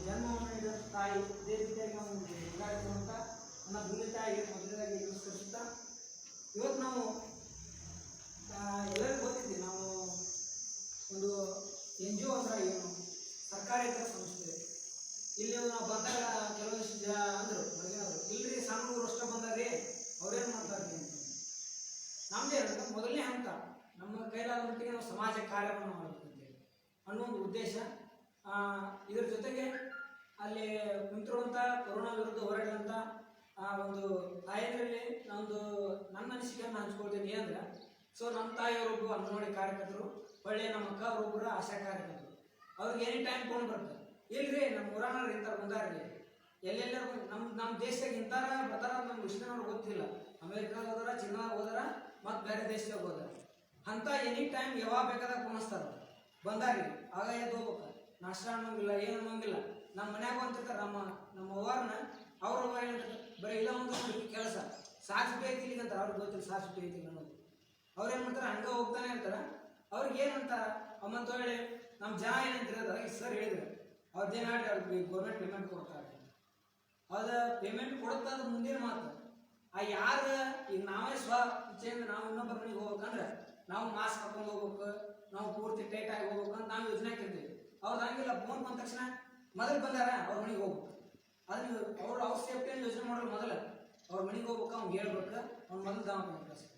ಜನ್ಮವನ್ನು ನೀಡಿದ ತಾಯಿ, ಇದೇ ರೀತಿಯಾಗಿ ನಾವು ಉದಾಹರಿಸುವಂಥ ನನ್ನ ಭೂಮಿ ತಾಯಿಗೆ ಮೊದಲನೇದಾಗಿ ನಮಸ್ಕರಿಸುತ್ತಾ, ಇವತ್ತು ನಾವು ಎಲ್ಲರಿಗೂ ಗೊತ್ತಿದ್ದೀವಿ, ನಾವು ಒಂದು NGO ಅಂದ್ರೆ ಏನು, ಸರ್ಕಾರೇತರ ಸಂಸ್ಥೆ. ಇಲ್ಲಿ ನಾವು ಬಂದಾಗ ಕೆಲವೊಂದಿಷ್ಟು ಜನ ಅಂದರು ಹೊರಗಿನವರು, ಇಲ್ರಿ ಸಣ್ಣವರು ಅಷ್ಟೇ ಬಂದಾರಿ, ಅವ್ರೇನು ಮಾಡ್ತಾರೆ ಅಂತ. ನಮ್ಮದೇ ಮೊದಲನೇ ಹಂತ, ನಮ್ಮ ಕೈಲಾದ ಮಟ್ಟಿಗೆ ನಾವು ಸಮಾಜ ಕಾರ್ಯವನ್ನು ಮಾಡಬೇಕಂತೇಳಿ ಅನ್ನೋ ಒಂದು ಉದ್ದೇಶ. ಇದರ ಜೊತೆಗೆ ಅಲ್ಲಿ ನಿಂತಿರುವಂಥ ಕೊರೋನಾ ವಿರುದ್ಧ ಹೋರಾಡಿದಂಥ ಒಂದು ತಾಯಂದ್ರಲ್ಲಿ ನನ್ನ ಅನಿಸಿಕೆಯನ್ನು ಹಂಚ್ಕೊಳ್ತೀನಿ. ಏನಂದ್ರೆ, ಸೊ ನಮ್ಮ ತಾಯಿಯವರೊಬ್ಬರು ಅಂಗನವಾಡಿ ಕಾರ್ಯಕರ್ತರು, ಒಳ್ಳೆ ನಮ್ಮ ಅಕ್ಕ ಅವರೊಬ್ಬರು ಆಶಾ ಕಾರ್ಯಕರ್ತರು. ಅವ್ರಿಗೆ ಎನಿ ಟೈಮ್ ಫೋನ್ ಬರ್ತದೆ, ಇಲ್ರಿ ನಮ್ಮ ಊರಾನವ್ರು ಇಂಥವ್ರು ಬಂದಾರ್ರಿ, ಎಲ್ಲೆಲ್ಲರೂ ನಮ್ಮ ದೇಶದಾಗ ಇಂಥಾರ ಬರ್ತಾರ ನಮ್ಮ ವಿಷ್ಣುನವ್ರು ಗೊತ್ತಿಲ್ಲ, ಅಮೇರಿಕಾಗ ಹೋದಾರ, ಚೀನಾದಾಗ ಹೋದಾರ, ಮತ್ತು ಬೇರೆ ದೇಶದಾಗ ಹೋದಾರ ಅಂತ ಎನಿ ಟೈಮ್ ಯಾವಾಗ ಬೇಕಾದಾಗ ಫೋನಿಸ್ತಾರ, ಬಂದಾರಿ ಆಗ ಎದ್ದು ಹೋಗ್ಬೇಕು, ನಾಷ್ಟ ಅನ್ನೋಂಗಿಲ್ಲ, ಏನು ಅನ್ನೋಂಗಿಲ್ಲ. ನಮ್ಮ ಮನ್ಯಾಗ ಅಂತಿರ್ತಾರೆ, ನಮ್ಮ ಅವ್ವಾರನ್ನ ಅವ್ರ ಬರೀ ಇಲ್ಲ ಒಂದು ಕೆಲಸ ಸಾಕ್ಷಿ ಐತಿ ಇಲ್ಲಿಗಂತ ಅವ್ರಿಗೆ ಗೊತ್ತಿಲ್ಲ, ಸಾಕ್ಷಿ ಐತಿ ಅನ್ನೋದು. ಅವ್ರೇನು ಮಾಡ್ತಾರೆ, ಹಂಗೆ ಹೋಗ್ತಾನೆ ಇರ್ತಾರೆ. ಅವ್ರಿಗೆ ಏನಂತಾರ ಅಮ್ಮಂತ ಹೇಳಿ ನಮ್ಮ ಜನ ಏನಂತಿರೋದು, ಸರ್ ಹೇಳಿದ್ರು ಅವ್ರದ್ದೇನು ಆಡಿ ಅವ್ರಿಗೆ ಗೌರ್ಮೆಂಟ್ ಪೇಮೆಂಟ್ ಕೊಡ್ತಾರೆ. ಅದು ಪೇಮೆಂಟ್ ಕೊಡುತ್ತದ ಮುಂದಿನ ಮಾತು. ಯಾರು ಈಗ ನಾವೇ ಇಚ್ಛೆಯಿಂದ ನಾವು ಇನ್ನೊಬ್ಬರ ಮನೆಗೆ ಹೋಗ್ಬೇಕಂದ್ರೆ ನಾವು ಮಾಸ್ಕ್ ಹಾಕೊಂಡು ಹೋಗ್ಬೇಕು, ನಾವು ಪೂರ್ತಿ ಟೈಟ್ ಆಗಿ ಹೋಗ್ಬೇಕು ಅಂತ ನಾವು ಯೋಜನೆ ಹಾಕಿರ್ತೀವಿ. ಅವ್ರು ಹಂಗಿಲ್ಲ, ಫೋನ್ ಬಂದ ತಕ್ಷಣ ಮೊದಲು ಬಂದಾರ ಅವ್ರ ಮನೆಗೆ ಹೋಗ್ಬೇಕು. ಅದನ್ನ ಅವ್ರ ಸೇಫ್ಟಿಯನ್ನು ಯೋಚನೆ ಮಾಡೋರು ಮೊದಲು ಅವ್ರ ಮನೆಗೆ ಹೋಗ್ಬೇಕು, ಅವ್ನಿಗೆ ಹೇಳ್ಬೇಕು, ಅವ್ನು ಮೊದಲು ದವಾಖಾನೆ ಕಳಿಸ್ಬೇಕು.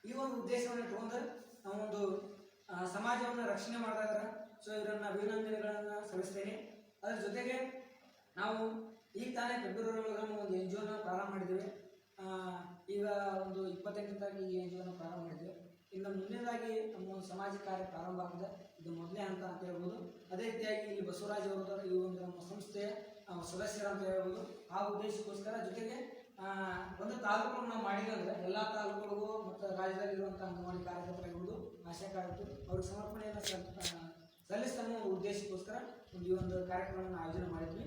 ಈ ಒಂದು ಉದ್ದೇಶವನ್ನು ಇಟ್ಕೊಂಡು ನಾವೊಂದು ಸಮಾಜವನ್ನು ರಕ್ಷಣೆ ಮಾಡಿದಾಗ ಸೊ ಇವರನ್ನ ಅಭಿನಂದನೆಗಳನ್ನು ಸಲ್ಲಿಸ್ತೇನೆ. ಅದರ ಜೊತೆಗೆ ನಾವು ಈಗ ತಾನೇ ಫೆಬ್ರವರಿ ಒಳಗೆ ಒಂದು NGOನ ಪ್ರಾರಂಭ ಮಾಡಿದ್ದೇವೆ. ಈಗ ಒಂದು 28ನೇ ತಾರೀಕು ಈ NGOನ ಪ್ರಾರಂಭ ಮಾಡಿದ್ದೇವೆ. ಇನ್ನು ಮುಂದಿನದಾಗಿ ನಮ್ಮ ಒಂದು ಸಮಾಜ ಕಾರ್ಯ ಪ್ರಾರಂಭ ಆಗಿದೆ. ಇದು ಮೊದಲನೇ ಹಂತ ಅಂತ ಹೇಳ್ಬೋದು. ಅದೇ ರೀತಿಯಾಗಿ ಇಲ್ಲಿ ಬಸವರಾಜ್ ಅವರು ಈ ಒಂದು ನಮ್ಮ ಸಂಸ್ಥೆಯ ಸದಸ್ಯರು ಅಂತ ಹೇಳ್ಬೋದು. ಆ ಉದ್ದೇಶಕ್ಕೋಸ್ಕರ ಜೊತೆಗೆ ಒಂದು ತಾಲೂಕು ನಾವು ಮಾಡಿದ್ರೆ ಎಲ್ಲ ತಾಲೂಕುಗಳಿಗೂ ಮತ್ತು ರಾಜ್ಯದಲ್ಲಿರುವಂಥ ಅಂಗನವಾಡಿ ಕಾರ್ಯಕರ್ತರಾಗಿರ್ಬೋದು, ಆಶಾ ಕಾರ್ಯಕರ್ತರು ಅವ್ರಿಗೆ ಸಮರ್ಪಣೆಯನ್ನು ಸಲ್ಲಿಸ್ತಾ ಒಂದು ಉದ್ದೇಶಕ್ಕೋಸ್ಕರ ಈ ಒಂದು ಕಾರ್ಯಕ್ರಮವನ್ನು ಆಯೋಜನೆ ಮಾಡಿದ್ವಿ.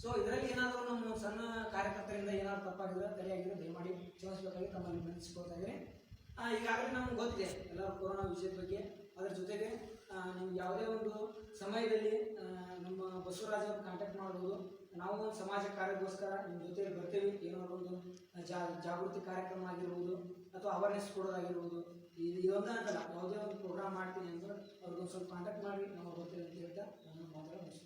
ಸೊ ಇದರಲ್ಲಿ ಏನಾದರೂ ನಮ್ಮ ಸಣ್ಣ ಕಾರ್ಯಕರ್ತರಿಂದ ಏನಾದರೂ ತಪ್ಪಾಗಿದ್ರೆ ಸರಿಯಾಗಿದ್ರೆ ದಯಮಾಡಿ ಕ್ಷಮಿಸಬೇಕಾಗಿ ತಮ್ಮಲ್ಲಿ ವಿನಂತಿಸ್ಕೊಳ್ತಾ ಇದ್ದೀನಿ. ಈಗಾಗಲೇ ನಮ್ಗೆ ಗೊತ್ತಿದೆ ಎಲ್ಲರೂ ಕೊರೋನಾ ವಿಷಯದ ಬಗ್ಗೆ. ಅದರ ಜೊತೆಗೆ ನಿಮ್ಗೆ ಯಾವುದೇ ಒಂದು ಸಮಯದಲ್ಲಿ ನಮ್ಮ ಬಸವರಾಜ್ ಅವ್ರನ್ನ ಕಾಂಟ್ಯಾಕ್ಟ್ ಮಾಡ್ಬೋದು. ನಾವು ಒಂದು ಸಮಾಜ ಕಾರ್ಯಕ್ಕೋಸ್ಕರ ನಿಮ್ಮ ಜೊತೆಯಲ್ಲಿ ಬರ್ತೀವಿ. ಏನಾದ್ರು ಒಂದು ಜಾಗೃತಿ ಕಾರ್ಯಕ್ರಮ ಆಗಿರ್ಬೋದು ಅಥವಾ ಅವೇರ್ನೆಸ್ ಕೊಡೋದಾಗಿರ್ಬೋದು, ಇದೊಂದೇ ಅಂತಲ್ಲ, ಯಾವುದೇ ಒಂದು ಪ್ರೋಗ್ರಾಮ್ ಮಾಡ್ತೀನಿ ಅಂದ್ರೆ ಅವ್ರಿಗೊಂದು ಸ್ವಲ್ಪ ಕಾಂಟ್ಯಾಕ್ಟ್ ಮಾಡಿ ನಾವು ಬರ್ತೀವಿ ಅಂತ ಹೇಳ್ತಾ ನಾನು ಮಾತಾಡೋದು.